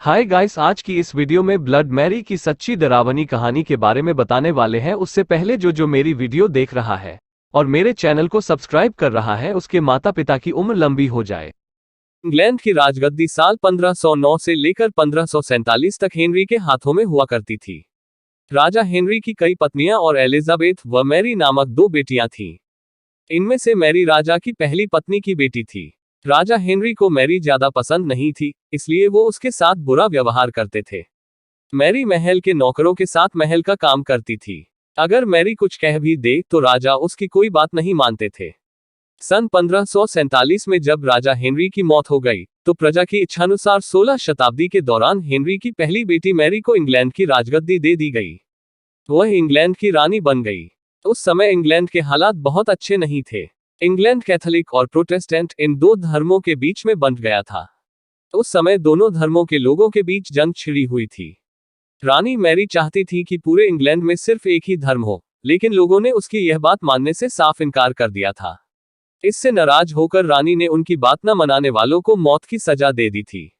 Hi guys, आज की इस वीडियो में ब्लड मैरी की सच्ची डरावनी कहानी के बारे में बताने वाले हैं। उससे पहले जो मेरी वीडियो देख रहा है और मेरे चैनल को सब्सक्राइब कर रहा है, उसके माता पिता की उम्र लंबी हो जाए। इंग्लैंड की राजगद्दी साल 1509 से लेकर 1547 तक हेनरी के हाथों में हुआ करती थी। राजा हेनरी की कई पत्नियां और एलिजाबेथ व मैरी नामक दो बेटियां थीं। इनमें से मैरी राजा की पहली पत्नी की बेटी थी। राजा हेनरी को मैरी ज्यादा पसंद नहीं थी, इसलिए वो उसके साथ बुरा व्यवहार करते थे। मैरी महल के नौकरों के साथ महल का काम करती थी। अगर मैरी कुछ कह भी दे तो राजा उसकी कोई बात नहीं मानते थे। सन 1547 में जब राजा हेनरी की मौत हो गई, तो प्रजा की इच्छानुसार 16 शताब्दी के दौरान हेनरी की पहली बेटी मैरी को इंग्लैंड की राजगद्दी दे दी गई। वह इंग्लैंड की रानी बन गई। उस समय इंग्लैंड के हालात बहुत अच्छे नहीं थे। इंग्लैंड कैथोलिक और प्रोटेस्टेंट इन दो धर्मों के बीच में बंट गया था। उस समय दोनों धर्मों के लोगों के बीच जंग छिड़ी हुई थी। रानी मैरी चाहती थी कि पूरे इंग्लैंड में सिर्फ एक ही धर्म हो, लेकिन लोगों ने उसकी यह बात मानने से साफ इनकार कर दिया था। इससे नाराज होकर रानी ने उनकी बात न मनाने वालों को मौत की सजा दे दी थी।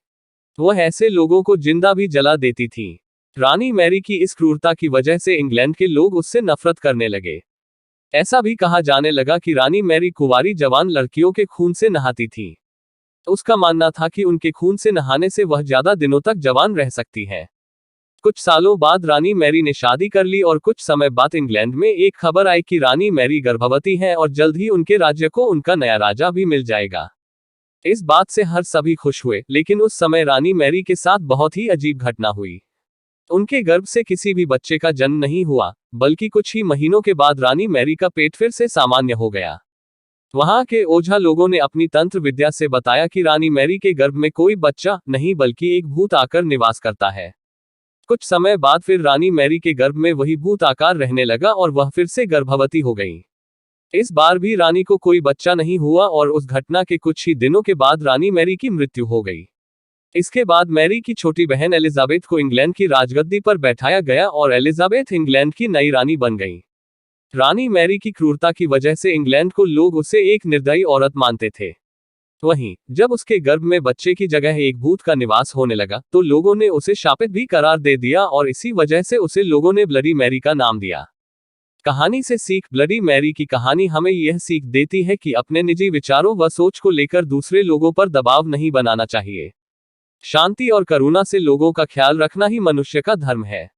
वह ऐसे लोगों को जिंदा भी जला देती थी। रानी मैरी की इस क्रूरता की वजह से इंग्लैंड के लोग उससे नफरत करने लगे। ऐसा भी कहा जाने लगा कि रानी मैरी कुंवारी जवान लड़कियों के खून से नहाती थी। उसका मानना था कि उनके खून से नहाने से वह ज्यादा दिनों तक जवान रह सकती है। कुछ सालों बाद रानी मैरी ने शादी कर ली और कुछ समय बाद इंग्लैंड में एक खबर आई कि रानी मैरी गर्भवती है और जल्द ही उनके राज्य को उनका नया राजा भी मिल जाएगा। इस बात से हर सभी खुश हुए, लेकिन उस समय रानी मैरी के साथ बहुत ही अजीब घटना हुई। उनके गर्भ से किसी भी बच्चे का जन्म नहीं हुआ, बल्कि कुछ ही महीनों के बाद रानी मैरी का पेट फिर से सामान्य हो गया। वहां के ओझा लोगों ने अपनी तंत्र विद्या से बताया कि रानी मैरी के गर्भ में कोई बच्चा नहीं बल्कि एक भूत आकर निवास करता है। कुछ समय बाद फिर रानी मैरी के गर्भ में वही भूत आकार रहने लगा और वह फिर से गर्भवती हो गई। इस बार भी रानी को कोई बच्चा नहीं हुआ और उस घटना के कुछ ही दिनों के बाद रानी मैरी की मृत्यु हो गई। इसके बाद मैरी की छोटी बहन एलिजाबेथ को इंग्लैंड की राजगद्दी पर बैठाया गया और एलिजाबेथ इंग्लैंड की नई रानी बन गई। रानी मैरी की क्रूरता की वजह से इंग्लैंड को लोग उसे एक निर्दयी औरत मानते थे। वहीं जब उसके गर्भ में बच्चे की जगह एक भूत का निवास होने लगा, तो लोगों ने उसे शापित भी करार दे दिया और इसी वजह से उसे लोगों ने ब्लडी मैरी का नाम दिया। कहानी से सीख। ब्लडी मैरी की कहानी हमें यह सीख देती है कि अपने निजी विचारों व सोच को लेकर दूसरे लोगों पर दबाव नहीं बनाना चाहिए। शांति और करुणा से लोगों का ख्याल रखना ही मनुष्य का धर्म है।